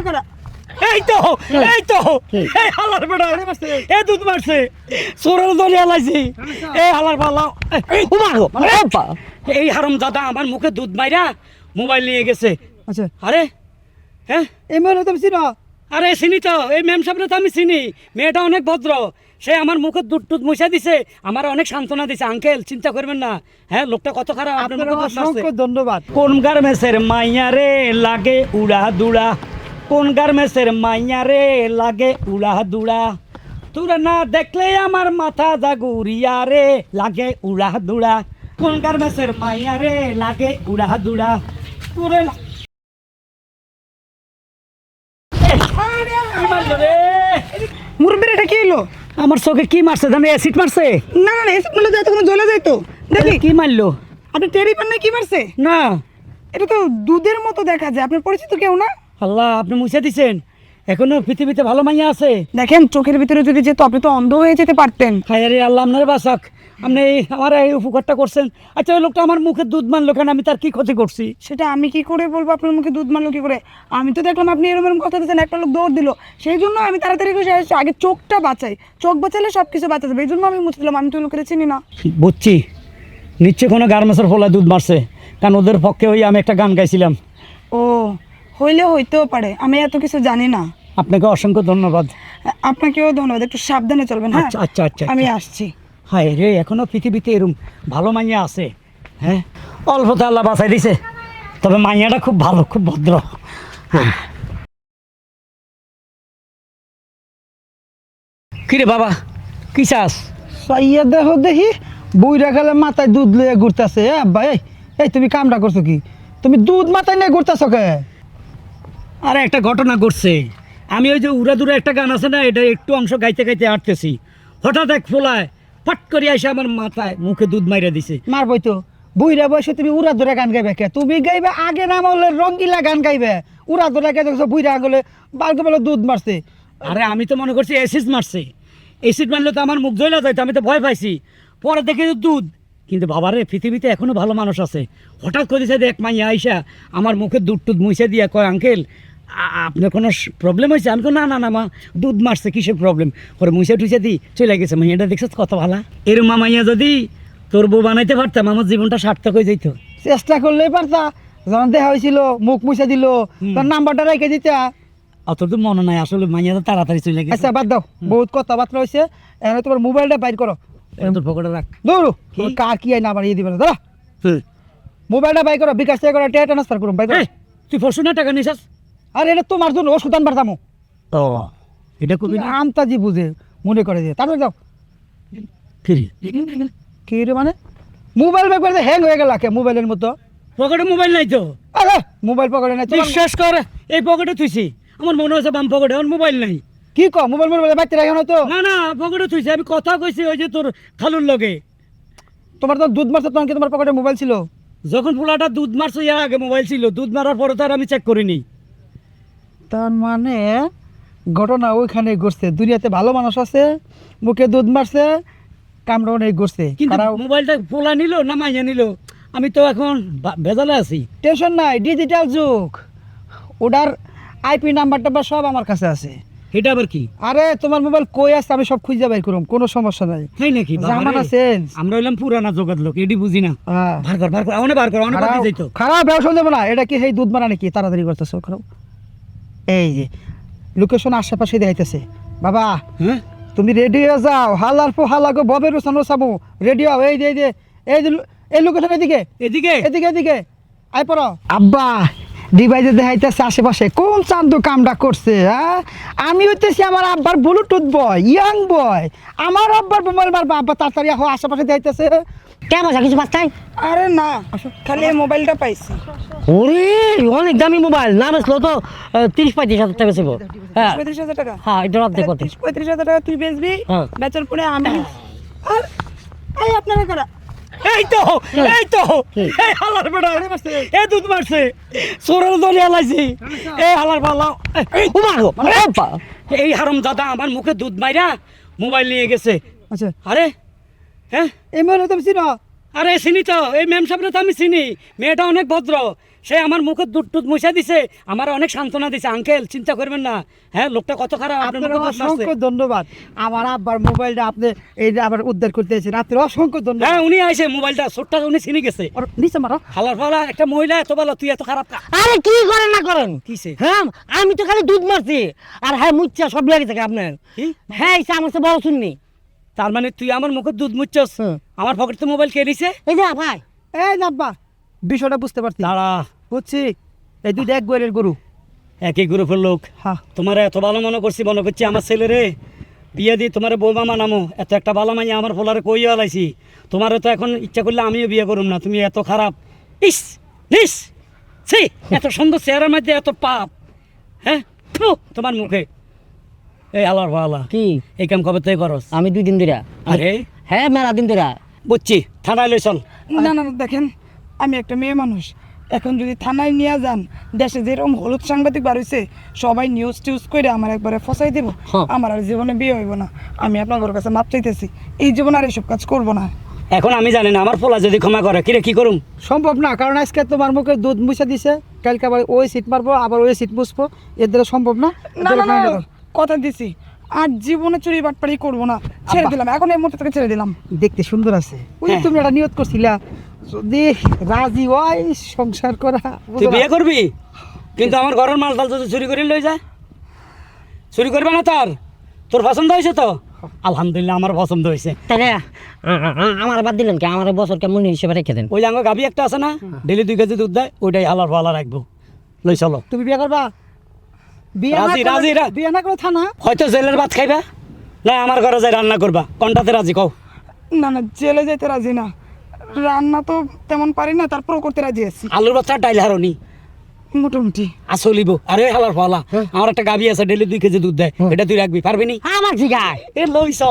করা এই তো এই হালার বেটা এ দুধ মারছে চোরের দলে আলাইছি এই হালার পালা এই হারাম দাদা আমার মুখে দুধ মাইরা মোবাইল নিয়ে গেছে। আচ্ছা আরে হ্যাঁ এই মেয়ে তুমি চিনো? আরে চিনি তো, এই ম্যাম সাহেবরে তো আমি চিনি, মেয়েটা অনেক ভদ্র, সে আমার মুখে দুধ টুধ মুছা দিছে, আমার অনেক সান্ত্বনা দিছে। আঙ্কেল চিন্তা করবেন না, হ্যাঁ লোকটা কত খারাপ। আপনার অসংখ্য ধন্যবাদ। কোন গার্মেন্টসের মাইয়া রে লাগে উড়া দুড়া, কোন গার্মেন্টসের মাইয়া রে লাগে উড়া দুড়া, তোরা না দেখলে আমার মাথা জাগুরিয়া রে লাগে উড়া দুড়া, কোন গার্মেন্টসের মাইয়া রে লাগে উড়া দুড়া তোরে মুরব্বির এটা কি হলো? আমার চোখে কি মারছে জানো? অ্যাসিড মারছে। না না এসব মিলে যায় তখন জ্বলে যায় তো। দেখি কি মারলো? আপনি টেরি পান না কি মারছে? না এটা তো দুধের মতো দেখা যায়। আপনার পরিচিত কেউ না? আল্লাহ আপনি মুছে দিছেন, এখনো পৃথিবীতে ভালো মাইয়া আছে। দেখেন চোখের ভিতরে যদি যেত আপনি তো অন্ধ হয়ে যেতে পারতেন। খায়ারে আল্লাহ আপনার বাসাক, আপনি আমার এই উপকারটা করছেন। আচ্ছা ওই লোকটা আমার মুখে দুধ মানলো কেন? আমি তার কি ক্ষতি করছি? সেটা আমি কি করে বলবো আপনার মুখে দুধ মারলো কি করে? আমি তো দেখলাম আপনি এরকম কথা দিচ্ছেন, একটা লোক দৌড় দিল, সেই জন্য আমি তাড়াতাড়ি করে এসে আগে চোখটা বাঁচাই, চোখ বাঁচালে সব কিছু বাঁচা যাবে, এই জন্য আমি মুছে দিলাম। আমি তো লোকের চিনি না। বুঝছি, নিশ্চয় কোনো গার্মেন্টসের ফলায় দুধ মারছে, কারণ ওদের পক্ষে ওই আমি একটা গান গাইছিলাম। ও হইলে হইতেও পারে, আমি এত কিছু জানি না। আপনাকে অসংখ্য ধন্যবাদ। আপনাকেও ধন্যবাদ, একটু সাবধানে চলবেন। হ্যাঁ আচ্ছা আচ্ছা আচ্ছা আমি আসছি। হায় রে, এখনো পৃথিবীতে এরম ভালো মাইয়া আছে। হ্যাঁ অল্পতে আল্লাহ বাঁচাই দিছে, তবে মাইয়াটা খুব ভালো, খুব ভদ্র। হ্যাঁ কিরে বাবা কি চাস? সাইয়া দেখো দেখি বইরা গেলে মাথায় দুধ লয়ে ঘুরতেছে। আব্বা এই তুমি কামটা করছো কি? তুমি দুধ মাথায় নিয়ে ঘুরতেছো কে? আরে একটা ঘটনা ঘটছে, আমি ওই যে উড়া দুরা একটা গান আছে না, এটা একটু অংশ গাইতে গাইতে হাঁটতেছি, হঠাৎ এক ফোলায় ফট করে এসে আমার মাথায় মুখে দুধ মাইরা দিছে। মারবই তো, বুইরা বয়সে তুমি উড়া ধরে গান গাইবে কে? তুমি গাইবে আগে নাম হলে রঙ্গিলা গান গাইবে, উড়া ধরে কে দেখছো বুইরা আঙুলে বালকে বলে দুধ মারছে। আরে আমি তো মনে করছি অ্যাসিড মারছে, অ্যাসিড মারলে তো আমার মুখ জ্বলা যাইতো, আমি তো ভয় পাইছি, পরে দেখে দুধ। কিন্তু বাবারে পৃথিবীতে এখনো ভালো মানুষ আছে। হঠাৎ করে দিছে এক মাইয়া আইসা আমার মুখে দুধ টুধ মুছে দিয়া কয়, আঙ্কেল আপনার কোনো প্রবলেম হয়েছে? আমি তো না না না মা, দুধ মারছে, কিসের প্রবলেম? পরে মুছে টুছে দিই চলে গেছে। মাইয়াটা দেখছো কত ভালো। এরম মাইয়া যদি তোর বউ বানাইতে পারতাম, আমার জীবনটা সার্থক হয়ে যেত। চেষ্টা করলেই পারতা, যখন দেখা হয়েছিল মুখ মুছে দিল, তোর নাম্বারটা রেখে দিতা। অত তো মনে নাই আসলে, মাইয়া তো তাড়াতাড়ি চলে গেছে। আচ্ছা বাদ দাও, বহুত কথাবার্তা হয়েছে, এখন তোমার মোবাইলটা বাইর করো। তোর পকেটে রাখ। দৌড়ো, কার কি না বাড়িয়ে দিবে না দাঁড়া। মোবাইলটা বাই করো, বিকাশ থেকে করে টাকা ট্রান্সফার করুন, বাই করো। তুই পরশু না টাকা নিছাস? আর এটা তোমার জন্য ওষুধ আনবার দামো। ও এটা কবি না, আমতাজি বুঝে মনে করে দিয়ে তারপরে যাও। ফ্রি কি রে মানে? মোবাইল ব্যাগ করে হ্যাং হয়ে গেল কে মোবাইলের মতো? পকেটে মোবাইল নাই তো। আরে মোবাইল পকেটে নাই? বিশ্বাস কর, এই পকেটে থুইছি, আমার মনে হচ্ছে বাম পকেটে, আমার মোবাইল নাই। কি কো মোবাইল মোবাইল বাইতে রাখা হয়তো? না না পকেটে থুইছি, আমি কথা কইছি ওই যে তোর খালুর লগে। তোমার তো দুধ মারছে তখন কি তোমার পকেটে মোবাইল ছিল? যখন পোলাটা দুধ মারছে ইয়ার আগে মোবাইল ছিল, দুধ মারার পরে তো আর আমি চেক করিনি। তার মানে ঘটনা ওইখানে ঘটছে। দুনিয়াতে ভালো মানুষ আছে, মুখে দুধ মারছে, কামড়া অনেক ঘটছে। কিন্তু মোবাইলটা পোলা নিল না মাইয়া নিল, আমি তো এখন ভেজালে আছি। টেনশন নাই, ডিজিটাল যুগ, ওটার আইপি নাম্বার টাম্বার সব আমার কাছে আছে। এটা আবার কি? আরে তোমার মোবাইল কই আছে আমি সব খুঁজে বের করুম, কোনো সমস্যা নাই। তাই নাকি? জামানা চেঞ্জ। আমরা হইলাম পুরানা জগৎ লোক, এডি বুঝি না। বার কর অনেক বার কর, অনেক বাকি যাইতো। খারাপ ব্যবসা দেবো না। এটা কি সেই দুধ মারা নাকি? তাড়াতাড়ি করতেছো খারাপ। এই যে লোকেশন আশেপাশে দেখাইতেছে। বাবা হ্যাঁ তুমি রেডি হয়ে যাও, হালার পো হালাগো ববের সানো সামু রেডি হও। এই যে এই যে এই যে এই লোকেশন এদিকে এদিকে এদিকে এদিকে আই পড়ো। আব্বা ডিভাইসে দেখাইতেছে আশেপাশে কোন চান্দু কামটা করছে। হ্যাঁ আমি হইতেছি আমার আব্বার ব্লুটুথ বয়, ইয়াং বয়। আমার আব্বার মোবাইল মারবা, আব্বা তাড়াতাড়ি আহো, আশেপাশে দেখাইতেছে। কেমন কিছু পাচ্ছাই? আরে না, খালি এই মোবাইলটা পাইছি। ওরে অনেক দামি মোবাইল, নাম আসলো তো 30-35 হাজার টাকা ছিল। হ্যাঁ 35,000 টাকা? হ্যাঁ এটা অর্ধেক করতে। 35,000 টাকা তুই বেচবি, হ্যাঁ। বেচার পরে আমি আর এই আপনারা কারা? এই তো এই হালার বেটা এ দুধ মারছে, চোরের দলে আলাইছি এই হালার পালা। এই হারাম দাদা আমার মুখে দুধ মাইরা মোবাইল নিয়ে গেছে। আচ্ছা আরে হ্যাঁ এই মেয়ে তুমি চিনো? আরে চিনি তো, এই ম্যাম সাহেবরা তো আমি চিনি, মেয়েটা অনেক ভদ্র, সে আমার মুখে দুধ টুধ মুছা দিছে, আমার অনেক সান্ত্বনা দিছে। আঙ্কেল চিন্তা করবেন না, হ্যাঁ লোকটা কত খারাপ, আপনার আপনার মুখে দুধ মারছে। অসংখ্য ধন্যবাদ। আমার আব্বার মোবাইলটা আপনি এই যে আবার উদ্ধার করতে এসেছেন, আপনার অসংখ্য ধন্যবাদ। হ্যাঁ উনি আইছে, মোবাইলটা ছোটটা উনি চিনি গেছে। ওর নিচে মারো। হালার ফালা একটা মহিলা এত ভালো, তুই এত খারাপ আরে কি করেন না করেন কিসে? হ্যাঁ আমি তো খালি দুধ মারছি আর হ্যাঁ মুচ্ছা সব লেগে থাকে আপনার। কি? হ্যাঁ এসে আমার তো বড় শুননি। তার মানে তুই আমার মুখে দুধ মুচ্ছস, হুম। আমার পকেট তো মোবাইল কে নিছে? এই যে ভাই এই না আব্বা, বিষয়টা বুঝতে পারছি, দাঁড়া, বুঝছি। এই দুই এক গোয়েলের গরু। একই গ্রুপের লোক। হ্যাঁ, তোমার এত ভালো মনে করছি আমার ছেলে রে বিয়ে দিয়ে তোমার বৌমা মানামো, এত একটা ভালো মাইয়া আমার ফলারে কইয়া লাইছি। তোমারও তো এখন ইচ্ছা করলে আমিও বিয়ে করুম না, তুমি এত খারাপ। ইস নিস ছি, এত সুন্দর চেহারার মধ্যে এত পাপ, হ্যাঁ থু, তোমার মুখে। এই আল্লাহর ভালা, কি এই কাম কবে থেকে করস? আমি 2 দিন ধরে, আরে হ্যাঁ মেলা দিন ধরে। বুঝছি, থানায় লই চল। না না না, দেখেন আমি একটা মেয়ে মানুষ, এখন যদি থানায় নিয়ে যান, দেশে যেরকম হলুদ সাংবাদিক বার হইছে, সবাই নিউজ টিউজ করে আমার একবারে ফসাই দেবো। হ্যাঁ। আমার আর জীবনে বিয়ে হইব না। আমি আপনাদের কাছে মাপ চাইতেছি, এই জীবনে আর এইসব কাজ করবো না। এখন আমি জানি না আমার পোলা যদি ক্ষমা করে, কিরে কি করুম? সম্ভব না, কারণ আজকে তোমার মুখে দুধ মুছে দিছে, কালকে আবার ওই সিট মারবো, আবার ওই সিট মুছবো, এর দ্বারা সম্ভব না। না না না, কথা দিছি আর জীবনে চুরি বাটপাড়ি করবো না, ছেড়ে দিলাম, এখন এই মুহূর্তে থেকে ছেড়ে দিলাম। দেখতে সুন্দর আছে, ওই যে হ্যাঁ। তুমি একটা নিয়ত করছিলা যদি রাজি হয় সংসার করা, তুই বিয়ে করবি, কিন্তু আমার ঘরের মাল টাল যদি চুরি করে লই যায়, চুরি করবে না? তোর পছন্দ হয়েছে তো? আলহামদুলিল্লাহ আমার পছন্দ হয়েছে। তাহলে আমার বাদ দিলেন কি, আমার বছর কেমন হিসেবে রেখে দেন। ওই আঙ্গ গাভি একটা আছে না, ডেলি 2 কেজি দুধ দেয়, ওইটাই হালার ফালা রাখবো। লই চলো। তুমি বিয়ে করবা? বিয়ে না রাজি, করলে- রাজি, বিয়ে না করে থানা। হয়তো জেলের ভাত খাইবা, না আমার ঘরে যাই রান্না করবা, কোনটাতে রাজি কও? না না, জেলে যেতে রাজি না, রান্না তো তেমন পারি না, তারপরও করতে রাজি আছি আলুর বাচ্চা ডাইল হারনি মোটামুটি। আসলিব। আরে হালার ফালা, আমার একটা গাভি আছে ডেলি 2 কেজি দুধ দেয়, এটা তুই রাখবি, পারবি নি? আমার ঠিক আছে। এ লইছ।